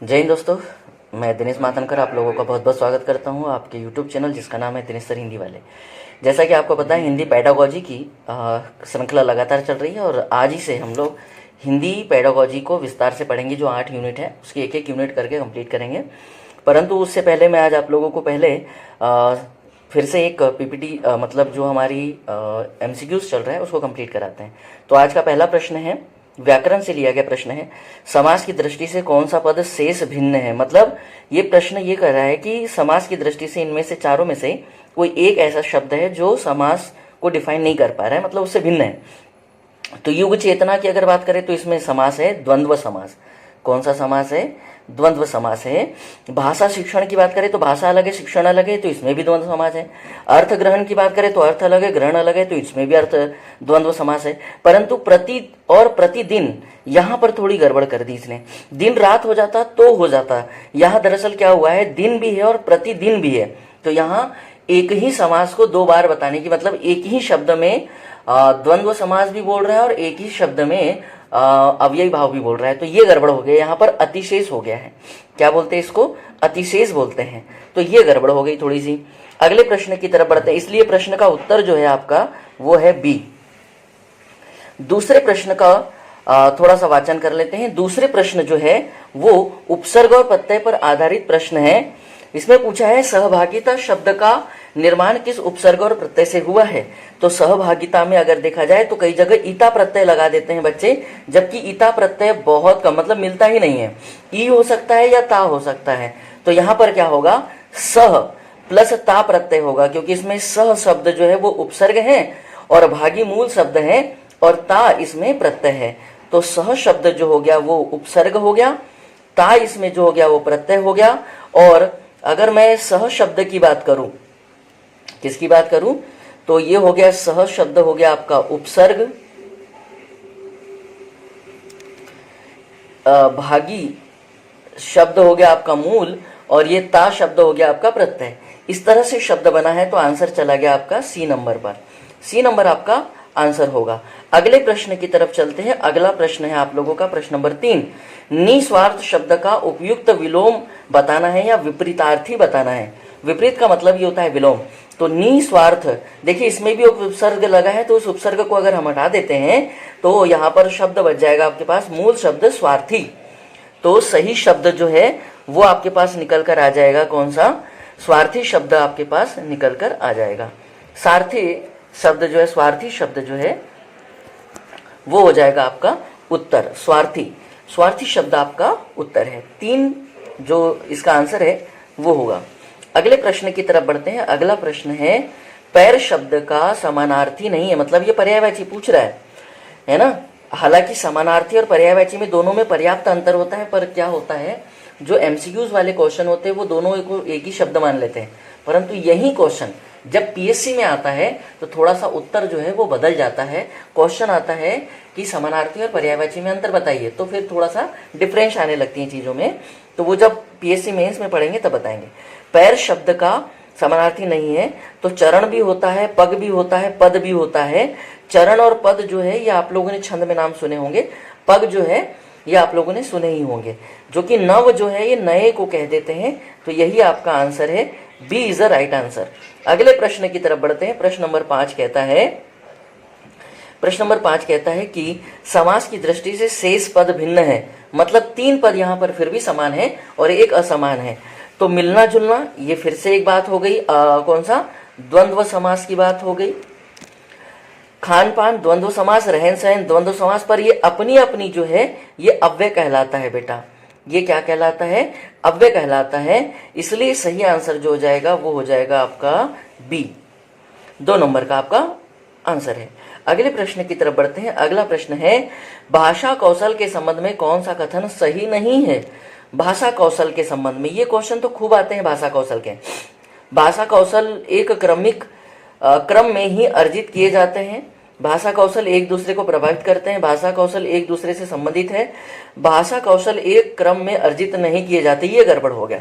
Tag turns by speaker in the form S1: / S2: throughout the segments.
S1: जय हिंद दोस्तों, मैं दिनेश मातनकर आप लोगों का बहुत बहुत स्वागत करता हूं आपके YouTube चैनल जिसका नाम है दिनेश सर हिंदी वाले। जैसा कि आपको पता है, हिंदी पेडागोजी की श्रृंखला लगातार चल रही है और आज ही से हम लोग हिंदी पेडागोजी को विस्तार से पढ़ेंगे। जो 8 यूनिट है उसकी एक एक यूनिट करके कंप्लीट करेंगे। परंतु उससे पहले मैं आज आप लोगों को पहले फिर से एक पीपीटी मतलब जो हमारी MCQs चल रहा है उसको कंप्लीट कराते हैं। तो आज का पहला प्रश्न है, व्याकरण से लिया गया प्रश्न है, समास की दृष्टि से कौन सा पद शेष भिन्न है। मतलब ये प्रश्न ये कर रहा है कि समास की दृष्टि से इनमें से चारों में से कोई एक ऐसा शब्द है जो समास को डिफाइन नहीं कर पा रहा है, मतलब उससे भिन्न है। तो युग चेतना की अगर बात करें तो इसमें समास है द्वंद्व समास। कौन सा समास है? द्वंद्व समास है। भाषा शिक्षण की बात करें तो भाषा अलग है, शिक्षण अलग है, तो इसमें भी द्वंद्व समास है। अर्थ ग्रहण की बात करें तो अर्थ अलग है, ग्रहण अलग है, तो इसमें भी अर्थ द्वंद्व समास है। परंतु प्रति और प्रतिदिन यहाँ पर थोड़ी गड़बड़ कर दी इसने। दिन रात हो जाता तो हो जाता, यहाँ दरअसल क्या हुआ है, दिन भी है और प्रतिदिन भी है। तो यहाँ एक ही समास को दो बार बताने की, मतलब एक ही शब्द में द्वंद्व समास भी बोल रहा है और एक ही शब्द में अव्ययी भाव भी बोल रहा है। तो ये गड़बड़ हो गया, यहाँ पर अतिशेष हो गया है। क्या बोलते हैं इसको? अतिशेष बोलते हैं। तो ये गड़बड़ हो गई थोड़ी सी। अगले प्रश्न की तरफ बढ़ते हैं, इसलिए प्रश्न का उत्तर जो है आपका वो है बी। दूसरे प्रश्न का थोड़ा सा वाचन कर लेते हैं। दूसरे प्रश्न जो है वो उपसर्ग और प्रत्यय पर आधारित प्रश्न है। इसमें पूछा है सहभागिता शब्द का निर्माण किस उपसर्ग और प्रत्यय से हुआ है। तो सहभागिता में अगर देखा जाए तो कई जगह ईता प्रत्यय लगा देते हैं बच्चे, जबकि ईता प्रत्यय बहुत कम, मतलब मिलता ही नहीं है। ई हो सकता है या ता हो सकता है। तो यहाँ पर क्या होगा, सह प्लस ता प्रत्यय होगा, क्योंकि इसमें सह शब्द जो है वो उपसर्ग है और भागी मूल शब्द है और ता इसमें प्रत्यय है। तो सह शब्द जो हो गया वो उपसर्ग हो गया, ता इसमें जो हो गया वो प्रत्यय हो गया। और अगर मैं सह शब्द की बात करूं, किसकी बात करूं, तो ये हो गया सह शब्द हो गया आपका उपसर्ग, भागी शब्द हो गया आपका मूल और ये ता शब्द हो गया आपका प्रत्यय। इस तरह से शब्द बना है तो आंसर चला गया आपका सी नंबर पर। सी नंबर आपका आंसर होगा। अगले प्रश्न की तरफ चलते हैं। अगला प्रश्न है आप लोगों का प्रश्न नंबर 3। निस्वार्थ शब्द का उपयुक्त विलोम बताना है या विपरीतार्थी बताना है। विपरीत का मतलब ये होता है विलोम। तो निस्वार्थ, देखिए इसमें भी उपसर्ग लगा है, तो उस उपसर्ग को अगर हम हटा देते हैं तो यहाँ पर शब्द बच जाएगा आपके पास मूल शब्द स्वार्थी। तो सही शब्द जो है वो आपके पास निकल कर आ जाएगा, कौन सा? स्वार्थी शब्द आपके पास निकल कर आ जाएगा। सारथी शब्द जो है, स्वार्थी शब्द जो है वो हो जाएगा आपका उत्तर। स्वार्थी, स्वार्थी शब्द आपका उत्तर है। 3 जो इसका आंसर है वो होगा। अगले प्रश्न की तरफ बढ़ते हैं। अगला प्रश्न है, पैर शब्द का समानार्थी नहीं है, मतलब ये पर्यायवाची पूछ रहा है ना। हालांकि समानार्थी और पर्यायवाची में दोनों में पर्याप्त अंतर होता है, पर क्या होता है, जो MCQs वाले क्वेश्चन होते हैं वो दोनों को एक ही शब्द मान लेते हैं। परंतु यही क्वेश्चन जब PSC में आता है तो थोड़ा सा उत्तर जो है वो बदल जाता है। क्वेश्चन आता है कि समानार्थी और पर्यायवाची में अंतर बताइए, तो फिर थोड़ा सा डिफरेंस आने लगती है चीजों में। तो वो जब PSC मेंस में पढ़ेंगे तब बताएंगे। पैर शब्द का समानार्थी नहीं है, तो चरण भी होता है, पग भी होता है, पद भी होता है। चरण और पद जो है ये आप लोगों ने छंद में नाम सुने होंगे, पग जो है ये आप लोगों ने सुने ही होंगे, जो कि नव जो है ये नए को कह देते हैं। तो यही आपका आंसर है, B is the right answer. अगले प्रश्न की तरफ बढ़ते हैं। प्रश्न नंबर 5 कहता है, प्रश्न नंबर 5 कहता है कि समास की दृष्टि से शेष पद भिन्न है, मतलब 3 पद यहाँ पर फिर भी समान है और एक असमान है। तो मिलना जुलना ये फिर से एक बात हो गई, कौन सा? द्वंद्व समास की बात हो गई। खान पान द्वंद्व समास, रहन सहन द्वंद्व समास, पर ये अपनी अपनी जो है ये अव्यय कहलाता है बेटा। ये क्या कहलाता है? अव्यय कहलाता है। इसलिए सही आंसर जो हो जाएगा वो हो जाएगा आपका बी। 2 नंबर का आपका आंसर है। अगले प्रश्न की तरफ बढ़ते हैं। अगला प्रश्न है, भाषा कौशल के संबंध में कौन सा कथन सही नहीं है। भाषा कौशल के संबंध में ये क्वेश्चन तो खूब आते हैं। भाषा कौशल के, भाषा कौशल एक क्रमिक क्रम में ही अर्जित किए जाते हैं। भाषा कौशल एक दूसरे को प्रभावित करते हैं। भाषा कौशल एक दूसरे से संबंधित है। भाषा कौशल एक क्रम में अर्जित नहीं किए जाते, ये गड़बड़ हो गया।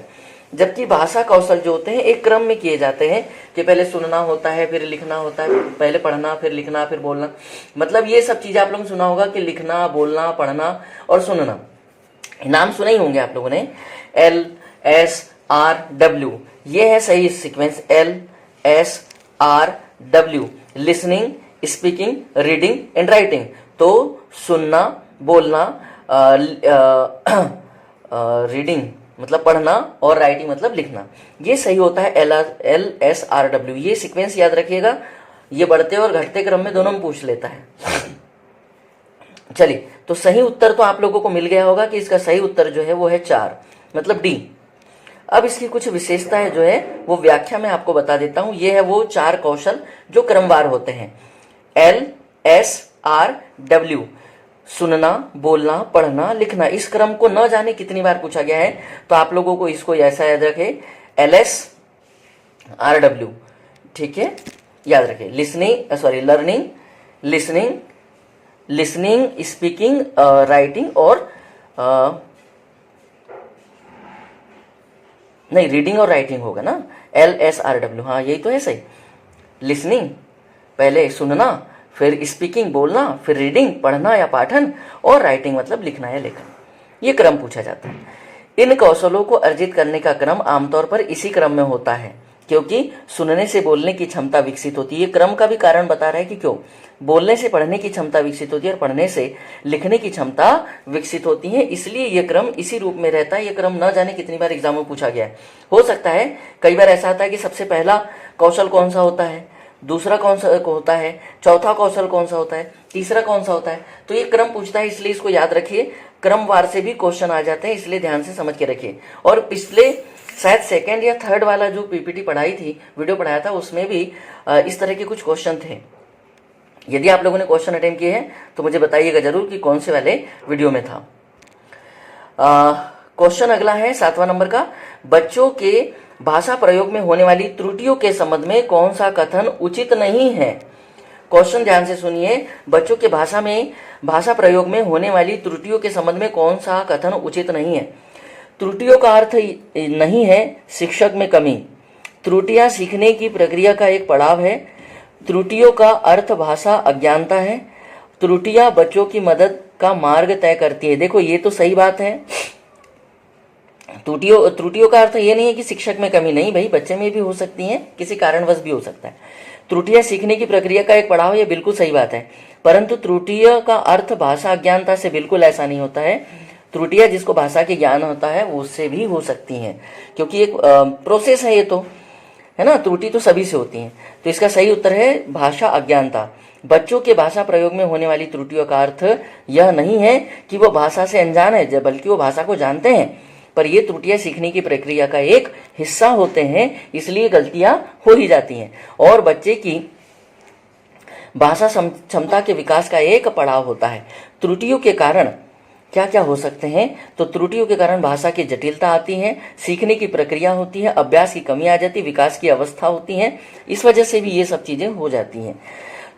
S1: जबकि भाषा कौशल जो होते हैं एक क्रम में किए जाते हैं, कि पहले सुनना होता है, फिर लिखना होता है, पहले पढ़ना, फिर लिखना, फिर बोलना। मतलब ये सब चीजें आप लोगों ने सुना होगा कि लिखना, बोलना, पढ़ना और सुनना, नाम सुने ही होंगे आप लोगों ने, LSRW, ये है सही sequence, LSRW, listening, speaking, reading and writing. तो सुनना, बोलना, रीडिंग मतलब पढ़ना और राइटिंग मतलब लिखना, ये सही होता है LSRW। ये सीक्वेंस याद रखिएगा, ये बढ़ते और घटते क्रम में दोनों में पूछ लेता है। चलिए, तो सही उत्तर तो आप लोगों को मिल गया होगा कि इसका सही उत्तर जो है वो है 4, मतलब डी। अब इसकी कुछ विशेषताएं जो है वो व्याख्या में आपको बता देता हूं। ये है वो 4 कौशल जो क्रमवार होते हैं, LSRW, सुनना, बोलना, पढ़ना, लिखना। इस क्रम को न जाने कितनी बार पूछा गया है, तो आप लोगों को इसको ऐसा याद रखे, LSRW, ठीक है, याद रखें। लर्निंग, लिसनिंग, स्पीकिंग, राइटिंग और नहीं, रीडिंग और राइटिंग होगा ना, LSRW, हाँ यही तो है सही। लिसनिंग पहले सुनना, फिर स्पीकिंग बोलना, फिर रीडिंग पढ़ना या पाठन, और राइटिंग मतलब लिखना या लेखन। ये क्रम पूछा जाता है। इन कौशलों को अर्जित करने का क्रम आमतौर पर इसी क्रम में होता है, क्योंकि सुनने से बोलने की क्षमता विकसित होती है। ये क्रम का भी कारण बता रहा है कि क्यों बोलने से पढ़ने की क्षमता विकसित होती है और पढ़ने से लिखने की क्षमता विकसित होती है, इसलिए ये क्रम इसी रूप में रहता है। ये क्रम न जाने कितनी बार एग्जाम में पूछा गया है। हो सकता है कई बार ऐसा आता है कि सबसे पहला कौशल कौन सा होता है, दूसरा कौन सा होता है, चौथा कौशल कौन सा होता है, तीसरा कौन सा होता है। तो ये क्रम पूछता है, इसलिए इसको याद रखिए। क्रमवार से भी क्वेश्चन आ जाते हैं, इसलिए ध्यान से समझ के रखिए। और पिछले शायद 2nd या 3rd वाला जो पीपीटी पढ़ाई थी, वीडियो पढ़ाया था, उसमें भी इस तरह के कुछ क्वेश्चन थे। यदि आप लोगों ने क्वेश्चन अटेम्प्ट किए हैं तो मुझे बताइएगा जरूर कि कौन से वाले वीडियो में था। क्वेश्चन अगला है 7वां नंबर का, बच्चों के भाषा प्रयोग में होने वाली त्रुटियों के संबंध में कौन सा कथन उचित नहीं है। क्वेश्चन ध्यान से सुनिए, बच्चों के भाषा प्रयोग में होने वाली त्रुटियों के संबंध में कौन सा कथन उचित नहीं है। त्रुटियों का अर्थ नहीं है शिक्षक में कमी, त्रुटियां सीखने की प्रक्रिया का एक पड़ाव है। त्रुटियों का अर्थ भाषा अज्ञानता है, त्रुटियां बच्चों की मदद का मार्ग तय करती है। देखो ये तो सही बात है, त्रुटियों का अर्थ ये नहीं है कि शिक्षक में कमी, नहीं भाई, बच्चे में भी हो सकती हैं, किसी कारणवश भी हो सकता है। त्रुटियां सीखने की प्रक्रिया का एक पड़ाव, ये बिल्कुल सही बात है, परंतु त्रुटियों का अर्थ भाषा अज्ञानता से बिल्कुल ऐसा नहीं होता है। त्रुटियां जिसको भाषा के ज्ञान होता है वो उससे भी हो सकती हैं, क्योंकि एक प्रोसेस है ये तो, है ना। त्रुटि तो सभी से होती हैं, तो इसका सही उत्तर है भाषा अज्ञानता। बच्चों के भाषा प्रयोग में होने वाली त्रुटियों का अर्थ यह नहीं है कि वो भाषा से अनजान है, बल्कि वो भाषा को जानते हैं, पर ये त्रुटियां सीखने की प्रक्रिया का एक हिस्सा होते हैं, इसलिए गलतियां हो ही जाती हैं। और बच्चे की भाषा क्षमता के विकास का एक पड़ाव होता है। त्रुटियों के कारण क्या क्या हो सकते हैं, तो त्रुटियों के कारण भाषा की जटिलता आती है, सीखने की प्रक्रिया होती है, अभ्यास की कमी आ जाती है, विकास की अवस्था होती है, इस वजह से भी ये सब चीजें हो जाती हैं।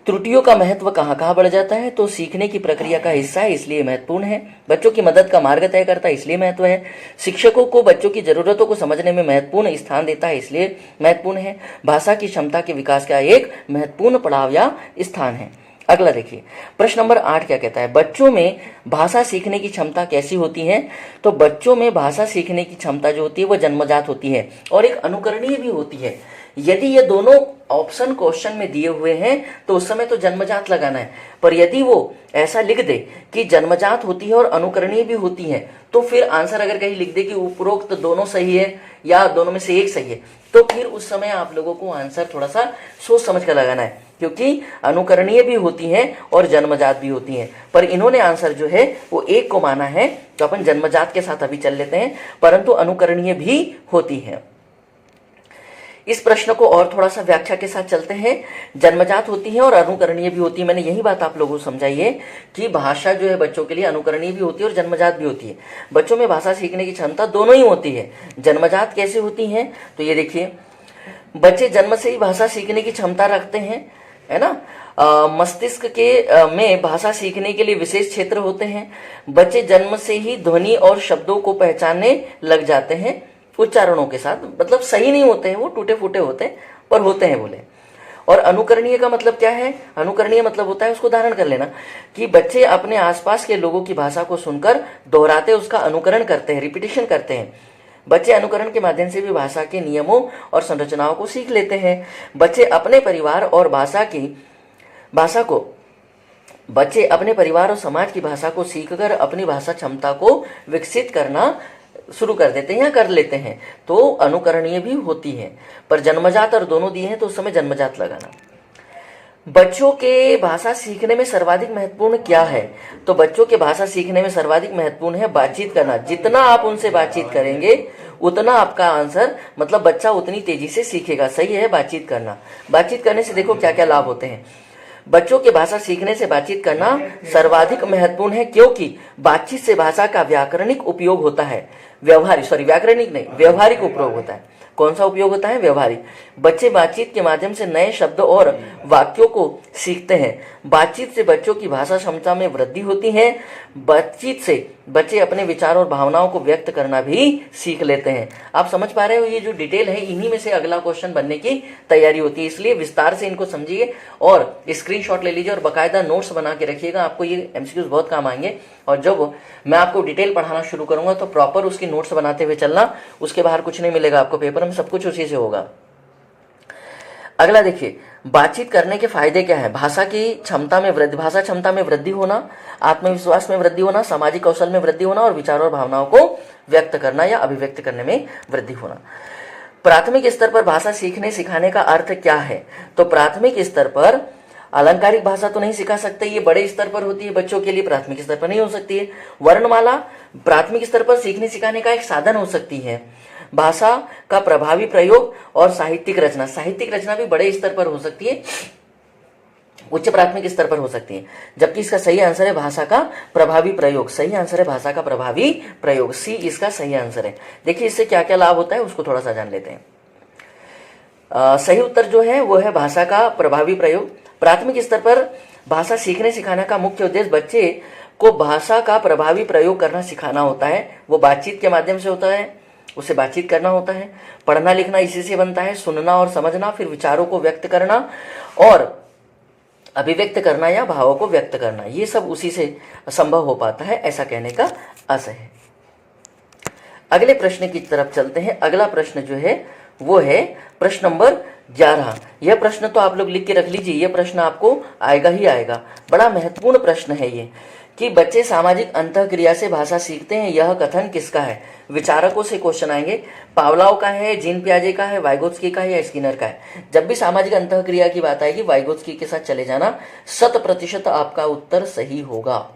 S1: त्रुटियों का महत्व कहाँ कहाँ बढ़ जाता है, तो सीखने की प्रक्रिया का हिस्सा है इसलिए महत्वपूर्ण है, बच्चों की मदद का मार्ग तय करता है इसलिए महत्व है, शिक्षकों को बच्चों की जरूरतों को समझने में महत्वपूर्ण स्थान देता है इसलिए महत्वपूर्ण है, भाषा की क्षमता के विकास का एक महत्वपूर्ण पड़ाव या स्थान है। अगला देखिए, प्रश्न नंबर 8 क्या कहता है, बच्चों में भाषा सीखने की क्षमता कैसी होती है। तो बच्चों में भाषा सीखने की क्षमता जो होती है वो जन्मजात होती है और एक अनुकरणीय भी होती है। यदि ये दोनों ऑप्शन क्वेश्चन में दिए हुए हैं तो उस समय तो जन्मजात लगाना है, पर यदि वो ऐसा लिख दे कि जन्मजात होती है और अनुकरणीय भी होती है, तो फिर आंसर अगर कहीं लिख दे कि उपरोक्त दोनों सही है या दोनों में से एक सही है, तो फिर उस समय आप लोगों को आंसर थोड़ा सा सोच समझ कर लगाना है, क्योंकि अनुकरणीय भी होती हैं और जन्मजात भी होती हैं। पर इन्होंने आंसर जो है वो एक को माना है, तो अपन जन्मजात के साथ अभी चल लेते हैं, परंतु अनुकरणीय भी होती है। इस प्रश्न को और थोड़ा सा व्याख्या के साथ चलते हैं। जन्मजात होती है और अनुकरणीय भी होती है। मैंने यही बात आप लोगों को समझाई है कि भाषा जो है बच्चों के लिए अनुकरणीय भी होती है और जन्मजात भी होती है। बच्चों में भाषा सीखने की क्षमता दोनों ही होती है। जन्मजात कैसे होती है, तो ये देखिए, बच्चे जन्म से ही भाषा सीखने की क्षमता रखते हैं, है ना। मस्तिष्क के में भाषा सीखने के लिए विशेष क्षेत्र होते हैं। बच्चे जन्म से ही ध्वनि और शब्दों को पहचानने लग जाते हैं उच्चारणों के साथ, मतलब सही नहीं होते हैं, वो टूटे फूटे होते हैं पर होते हैं बोले। और अनुकरणीय का मतलब क्या है? अनुकरणीय मतलब होता है, उसको धारण कर लेना, कि बच्चे अपने आसपास के लोगों की भाषा को सुनकर दोहराते उसका अनुकरण करते हैं, रिपीटिशन करते हैं। बच्चे अनुकरण के माध्यम से भी भाषा के नियमों और संरचनाओं को सीख लेते हैं। बच्चे अपने परिवार और समाज की भाषा को सीखकर अपनी भाषा क्षमता को विकसित करना शुरू कर देते हैं या कर लेते हैं, तो अनुकरणीय भी होती है। पर जन्मजात और दोनों दिए हैं तो उस समय जन्मजात लगाना। बच्चों के भाषा सीखने में सर्वाधिक महत्वपूर्ण क्या है? तो बच्चों के भाषा सीखने में सर्वाधिक महत्वपूर्ण है बातचीत करना। जितना आप उनसे बातचीत करेंगे उतना आपका आंसर, मतलब बच्चा उतनी तेजी से सीखेगा। सही है, बातचीत करना। बातचीत करने से देखो क्या क्या लाभ होते हैं। बच्चों के भाषा सीखने से बातचीत करना सर्वाधिक महत्वपूर्ण है, क्योंकि बातचीत से भाषा का व्याकरणिक उपयोग होता है। व्यावहारिक उपयोग होता है। कौन सा उपयोग होता है? व्यवहारिक। बच्चे बातचीत के माध्यम से नए शब्द और वाक्यों को सीखते हैं। बातचीत से बच्चों की भाषा क्षमता में वृद्धि होती है। बातचीत से बच्चे अपने विचार और भावनाओं को व्यक्त करना भी सीख लेते हैं। आप समझ पा रहे हो, ये जो डिटेल है इन्हीं में से अगला क्वेश्चन बनने की तैयारी होती है, इसलिए विस्तार से इनको समझिए और स्क्रीनशॉट ले लीजिए और बाकायदा नोट्स बना के रखिएगा। आपको ये एमसीक्यूज बहुत काम आएंगे और जब मैं आपको डिटेल पढ़ाना शुरू करूंगा तो प्रॉपर उसकी नोट्स बनाते हुए चलना, उसके बाहर कुछ नहीं मिलेगा आपको पेपर में, सब कुछ उसी से होगा। अगला देखिए, बातचीत करने के फायदे क्या है? भाषा क्षमता में वृद्धि होना, आत्मविश्वास में वृद्धि होना, सामाजिक कौशल में वृद्धि होना और विचारों और भावनाओं को व्यक्त करना या अभिव्यक्त करने में वृद्धि होना। प्राथमिक स्तर पर भाषा सीखने सिखाने का अर्थ क्या है? तो प्राथमिक स्तर पर अलंकारिक भाषा तो नहीं सिखा सकते, ये बड़े स्तर पर होती है बच्चों के लिए, प्राथमिक स्तर पर नहीं हो सकती है। वर्णमाला प्राथमिक स्तर पर सीखने सिखाने का एक साधन हो सकती है। भाषा का प्रभावी प्रयोग और साहित्यिक रचना भी बड़े स्तर पर हो सकती है, उच्च प्राथमिक स्तर पर हो सकती है। जबकि इसका सही आंसर है भाषा का प्रभावी प्रयोग। सही आंसर है भाषा का प्रभावी प्रयोग, सी इसका सही आंसर है। देखिए इससे क्या क्या लाभ होता है उसको थोड़ा सा जान लेते हैं। सही उत्तर जो है वो है भाषा का प्रभावी प्रयोग। प्राथमिक स्तर पर भाषा सीखने सिखाने का मुख्य उद्देश्य बच्चे को भाषा का प्रभावी प्रयोग करना सिखाना होता है। वो बातचीत के माध्यम से होता है, उसे बातचीत करना होता है। पढ़ना लिखना इसी से बनता है, सुनना और समझना, फिर विचारों को व्यक्त करना और अभिव्यक्त करना या भावों को व्यक्त करना, ये सब उसी से संभव हो पाता है, ऐसा कहने का आशय है। अगले प्रश्न की तरफ चलते हैं। अगला प्रश्न जो है वो है प्रश्न नंबर 11। यह प्रश्न तो आप लोग लिख के रख लीजिए, यह प्रश्न आपको आएगा ही आएगा। बड़ा महत्वपूर्ण प्रश्न है ये, कि बच्चे सामाजिक अंतःक्रिया से भाषा सीखते हैं, यह कथन किसका है? विचारकों से क्वेश्चन आएंगे। पावलोव का है, जीन पियाजे का है, वाइगोत्स्की का है या स्किनर का है? जब भी सामाजिक अंतःक्रिया की बात आएगी वाइगोत्स्की के साथ चले जाना, 100% आपका उत्तर सही होगा।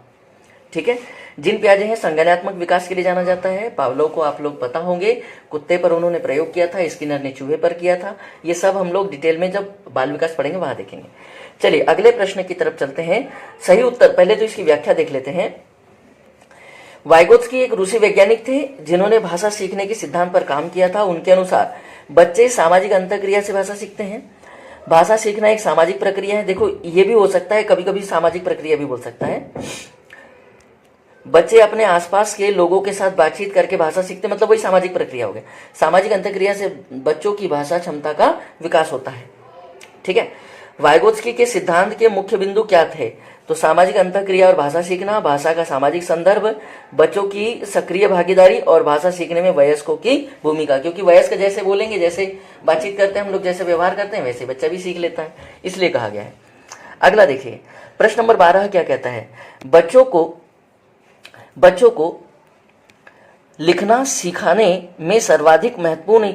S1: ठीक है। जीन पियाजे है, संज्ञानात्मक विकास के लिए जाना जाता है। पावलोव को आप लोग पता होंगे, कुत्ते पर उन्होंने प्रयोग किया था, स्किनर ने चूहे पर किया था। ये सब हम लोग डिटेल में जब बाल विकास पढ़ेंगे वहां देखेंगे। चलिए अगले प्रश्न की तरफ चलते हैं। सही उत्तर, पहले तो इसकी व्याख्या देख लेते हैं। वाइगोत्स्की एक रूसी वैज्ञानिक थे जिन्होंने भाषा सीखने के सिद्धांत पर काम किया था। उनके अनुसार बच्चे सामाजिक अंतःक्रिया से भाषा सीखते हैं। भाषा सीखना एक सामाजिक प्रक्रिया है। देखो ये भी हो सकता है, कभी कभी सामाजिक प्रक्रिया भी बोल सकता है। बच्चे अपने आसपास के लोगों के साथ बातचीत करके भाषा सीखते, मतलब वही सामाजिक प्रक्रिया हो गया। सामाजिक अंतःक्रिया से बच्चों की भाषा क्षमता का विकास होता है। ठीक है। वाइगोत्स्की के सिद्धांत के मुख्य बिंदु क्या थे? तो सामाजिक अंतःक्रिया और भाषा सीखना, भाषा का सामाजिक संदर्भ, बच्चों की सक्रिय भागीदारी और भाषा सीखने में वयस्कों की भूमिका। क्योंकि वयस्क जैसे बोलेंगे, जैसे बातचीत करते हैं हम लोग, जैसे व्यवहार करते हैं, वैसे बच्चा भी सीख लेता है, इसलिए कहा गया है। अगला देखिए, प्रश्न नंबर 12 क्या कहता है? बच्चों को लिखना सिखाने में सर्वाधिक महत्वपूर्ण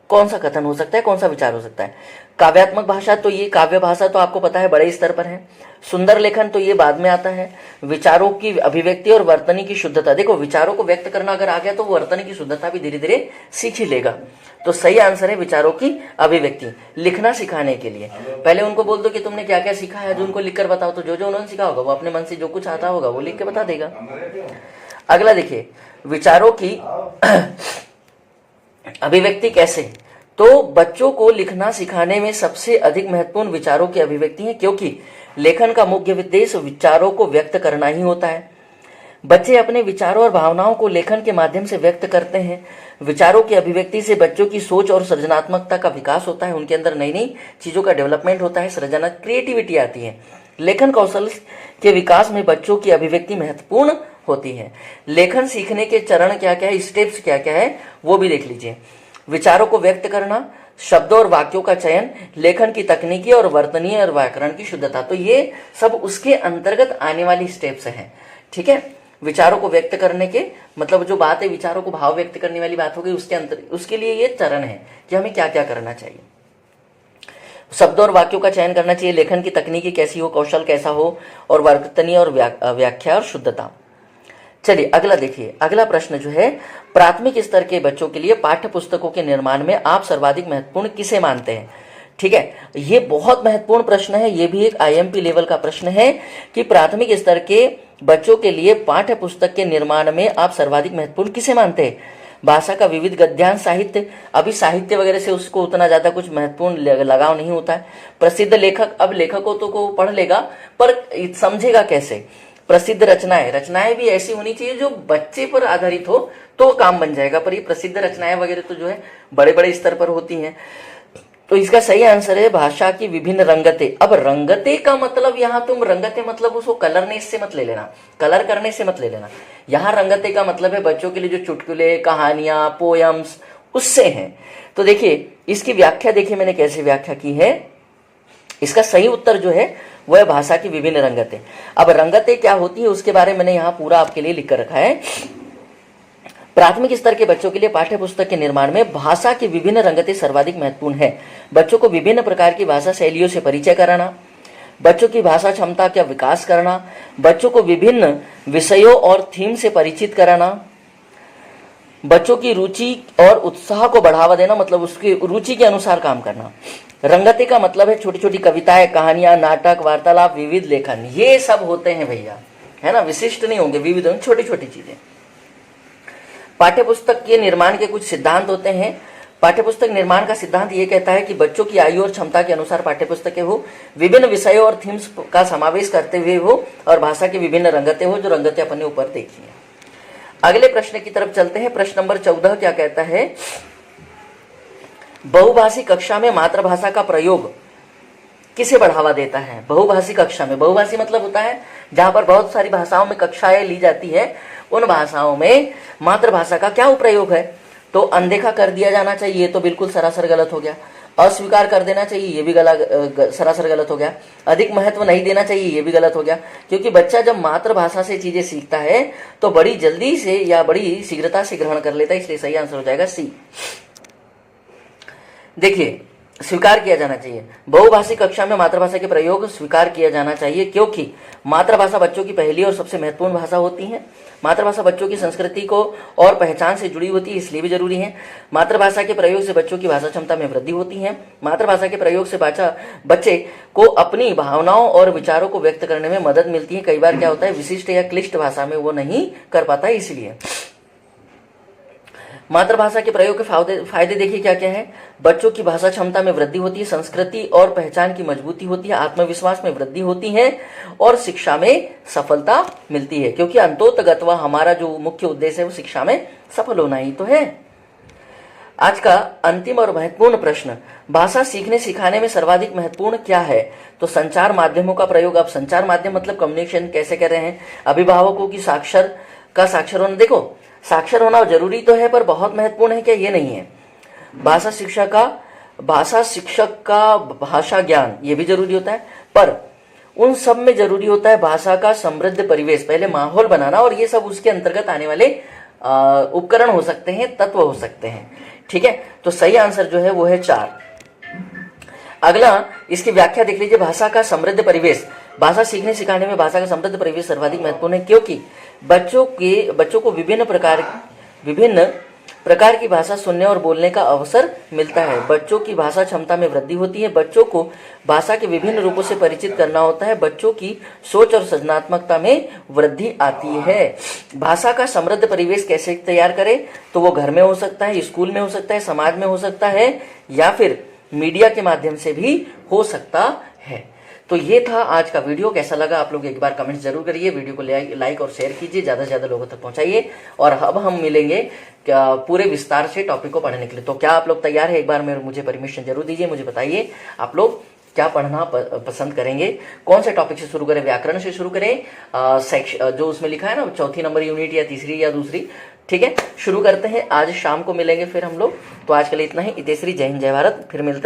S1: कौन सा कथन हो सकता है, कौन सा विचार हो सकता है? काव्यात्मक भाषा, तो ये काव्य भाषा तो आपको पता है बड़े स्तर पर है। सुंदर लेखन तो ये बाद में आता है। विचारों की अभिव्यक्ति और वर्तनी की शुद्धता, देखो विचारों को व्यक्त करना अगर आ गया तो वर्तनी की शुद्धता भी धीरे धीरे सीख ही लेगा। तो सही आंसर है विचारों की अभिव्यक्ति। लिखना सिखाने के लिए पहले उनको बोल दो कि तुमने क्या क्या सीखा है, जो उनको लिखकर बताओ, तो जो जो उन्होंने सीखा होगा वो अपने मन से जो कुछ आता होगा वो लिख के बता देगा। अगला देखिए, विचारों की अभिव्यक्ति कैसे? तो बच्चों को लिखना सिखाने में सबसे अधिक महत्वपूर्ण विचारों की अभिव्यक्ति है, क्योंकि लेखन का मुख्य उद्देश्य विचारों को व्यक्त करना ही होता है। बच्चे अपने विचारों और भावनाओं को लेखन के माध्यम से व्यक्त करते हैं। विचारों की अभिव्यक्ति से बच्चों की सोच और सृजनात्मकता का विकास होता है, उनके अंदर नई नई चीजों का डेवलपमेंट होता है, सृजन क्रिएटिविटी आती है। लेखन कौशल के विकास में बच्चों की अभिव्यक्ति महत्वपूर्ण होती है। लेखन सीखने के चरण क्या क्या है, स्टेप्स क्या क्या है, वो भी देख लीजिए। विचारों को व्यक्त करना, शब्दों और वाक्यों का चयन, लेखन की तकनीकी और वर्तनीय और व्याकरण की शुद्धता, तो ये सब उसके अंतर्गत आने वाली स्टेप्स हैं। ठीक है, विचारों को व्यक्त करने के मतलब जो बात है, विचारों को भाव व्यक्त करने वाली बात हो गई, उसके लिए ये चरण है कि हमें क्या क्या करना चाहिए। शब्दों और वाक्यों का चयन करना चाहिए, लेखन की तकनीकी कैसी हो, कौशल कैसा हो, और वर्तनीय और व्याख्या और शुद्धता। चलिए अगला देखिए, अगला प्रश्न जो है, प्राथमिक स्तर के बच्चों के लिए पाठ्य पुस्तकों के निर्माण में आप सर्वाधिक महत्वपूर्ण किसे मानते हैं। ठीक है, ये बहुत महत्वपूर्ण प्रश्न है, ये भी एक आईएमपी लेवल का प्रश्न है कि प्राथमिक स्तर के बच्चों के लिए पाठ्य पुस्तक के निर्माण में आप सर्वाधिक महत्वपूर्ण किसे मानते हैं। भाषा का विविध गद्यांश साहित्य, अभी साहित्य वगैरह से उसको उतना ज्यादा कुछ महत्वपूर्ण लगाव नहीं होता है। प्रसिद्ध लेखक, अब लेखकों तो को पढ़ लेगा पर समझेगा कैसे। प्रसिद्ध रचनाएं, रचनाएं भी ऐसी होनी चाहिए जो बच्चे पर आधारित हो तो काम बन जाएगा, पर ये प्रसिद्ध रचनाएं वगैरह तो जो है बड़े बड़े स्तर पर होती हैं। तो इसका सही आंसर है भाषा की विभिन्न रंगतें। अब रंगतें का मतलब यहाँ तुम रंगतें मतलब उसको कलरने से मत ले लेना, कलर करने से मत ले लेना। यहाँ रंगतें का मतलब है बच्चों के लिए जो चुटकुले, कहानियां, पोयम्स उससे हैं। तो देखिए इसकी व्याख्या देखिए मैंने कैसे व्याख्या की है। इसका सही उत्तर जो है वह भाषा की विभिन्न रंगतें। अब रंगतें क्या होती है उसके बारे में मैंने यहाँ पूरा आपके लिए लिख कर रखा है। प्राथमिक स्तर के बच्चों के लिए पाठ्य पुस्तक के निर्माण में भाषा की विभिन्न रंगतें सर्वाधिक महत्वपूर्ण है। बच्चों को विभिन्न प्रकार की भाषा शैलियों से परिचय कराना, बच्चों की भाषा क्षमता का विकास करना, बच्चों को विभिन्न विषयों और थीम से परिचित कराना, बच्चों की रुचि और उत्साह को बढ़ावा देना, मतलब उसकी रुचि के अनुसार काम करना। रंगतें का मतलब है छोटी छोटी कविताएं, कहानियां, नाटक, वार्तालाप, विविध लेखन, ये सब होते हैं भैया, है ना, विशिष्ट नहीं होंगे, विविध होंगे, छोटी छोटी चीजें। पाठ्यपुस्तक के निर्माण के कुछ सिद्धांत होते हैं। पाठ्यपुस्तक निर्माण का सिद्धांत ये कहता है कि बच्चों की आयु और क्षमता के अनुसार पाठ्यपुस्तकें हो, विभिन्न विषयों और थीम्स का समावेश करते हुए हो, और भाषा की विभिन्न रंगतें हो, जो रंगतें अपन ने ऊपर देखी हैं। अगले प्रश्न की तरफ चलते हैं। प्रश्न नंबर 14 क्या कहता है, बहुभाषी कक्षा में मातृभाषा का प्रयोग किसे बढ़ावा देता है। बहुभाषी कक्षा में, बहुभाषी मतलब होता है जहां पर बहुत सारी भाषाओं में कक्षाएं ली जाती है, उन भाषाओं में मातृभाषा का क्या उपयोग है। तो अनदेखा कर दिया जाना चाहिए, ये तो बिल्कुल सरासर गलत हो गया। अस्वीकार कर देना चाहिए, ये भी सरासर गलत हो गया। अधिक महत्व नहीं देना चाहिए, ये भी गलत हो गया, क्योंकि बच्चा जब मातृभाषा से चीजें सीखता है तो बड़ी जल्दी से या बड़ी शीघ्रता से ग्रहण कर लेता है, इसलिए सही आंसर हो जाएगा सी। देखिए स्वीकार किया जाना चाहिए, बहुभाषी कक्षा में मातृभाषा के प्रयोग स्वीकार किया जाना चाहिए, क्योंकि मातृभाषा बच्चों की पहली और सबसे महत्वपूर्ण भाषा होती है। मातृभाषा बच्चों की संस्कृति को और पहचान से जुड़ी होती है, इसलिए भी जरूरी है। मातृभाषा के प्रयोग से बच्चों की भाषा क्षमता में वृद्धि होती है। मातृभाषा के प्रयोग से बच्चे को अपनी भावनाओं और विचारों को व्यक्त करने में मदद मिलती है। कई बार क्या होता है, विशिष्ट या क्लिष्ट भाषा में वो नहीं कर पाता है, इसलिए। मातृभाषा के प्रयोग के फायदे देखिए क्या क्या है। बच्चों की भाषा क्षमता में वृद्धि होती है, संस्कृति और पहचान की मजबूती होती है, आत्मविश्वास में वृद्धि होती है, और शिक्षा में सफलता मिलती है, क्योंकि अंतोतगत्वा हमारा जो मुख्य उद्देश्य है वो शिक्षा में सफल होना ही तो है। आज का अंतिम और महत्वपूर्ण प्रश्न, भाषा सीखने सिखाने में सर्वाधिक महत्वपूर्ण क्या है। तो संचार माध्यमों का प्रयोग। अब संचार माध्यम मतलब कम्युनिकेशन कैसे कर रहे हैं। अभिभावकों की साक्षर होना, देखो साक्षर होना जरूरी तो है पर बहुत महत्वपूर्ण है क्या, ये नहीं है। भाषा शिक्षक का भाषा ज्ञान ये भी जरूरी होता है, पर उन सब में जरूरी होता है भाषा का समृद्ध परिवेश, पहले माहौल बनाना, और ये सब उसके अंतर्गत आने वाले उपकरण हो सकते हैं, तत्व हो सकते हैं। ठीक है, तो सही आंसर जो है वो है 4। अगला इसकी व्याख्या देख लीजिए, भाषा का समृद्ध परिवेश। भाषा सीखने सिखाने में भाषा का समृद्ध परिवेश सर्वाधिक महत्वपूर्ण है, क्योंकि बच्चों को विभिन्न प्रकार की भाषा सुनने और बोलने का अवसर मिलता है। बच्चों की भाषा क्षमता में वृद्धि होती है, बच्चों को भाषा के विभिन्न रूपों से परिचित करना होता है, बच्चों की सोच और सृजनात्मकता में वृद्धि आती है। भाषा का समृद्ध परिवेश कैसे तैयार करें, तो वो घर में हो सकता है, स्कूल में हो सकता है, समाज में हो सकता है, या फिर मीडिया के माध्यम से भी हो सकता है। तो ये था आज का वीडियो। कैसा लगा आप लोग एक बार कमेंट जरूर करिए, वीडियो को लाइक और शेयर कीजिए, ज़्यादा से ज़्यादा लोगों तक पहुंचाइए। और अब हम मिलेंगे पूरे विस्तार से टॉपिक को पढ़ने के लिए। तो क्या आप लोग तैयार है? एक बार मुझे परमिशन जरूर दीजिए, मुझे बताइए आप लोग क्या पढ़ना पसंद करेंगे, कौन से टॉपिक से शुरू करें? व्याकरण से शुरू करें, सेक्शन जो उसमें लिखा है ना, चौथी नंबर यूनिट या तीसरी या दूसरी? ठीक है, शुरू करते हैं। आज शाम को मिलेंगे फिर हम लोग। तो आज के लिए इतना ही। इतेश्री, जय हिंद, जय भारत। फिर मिलते हैं।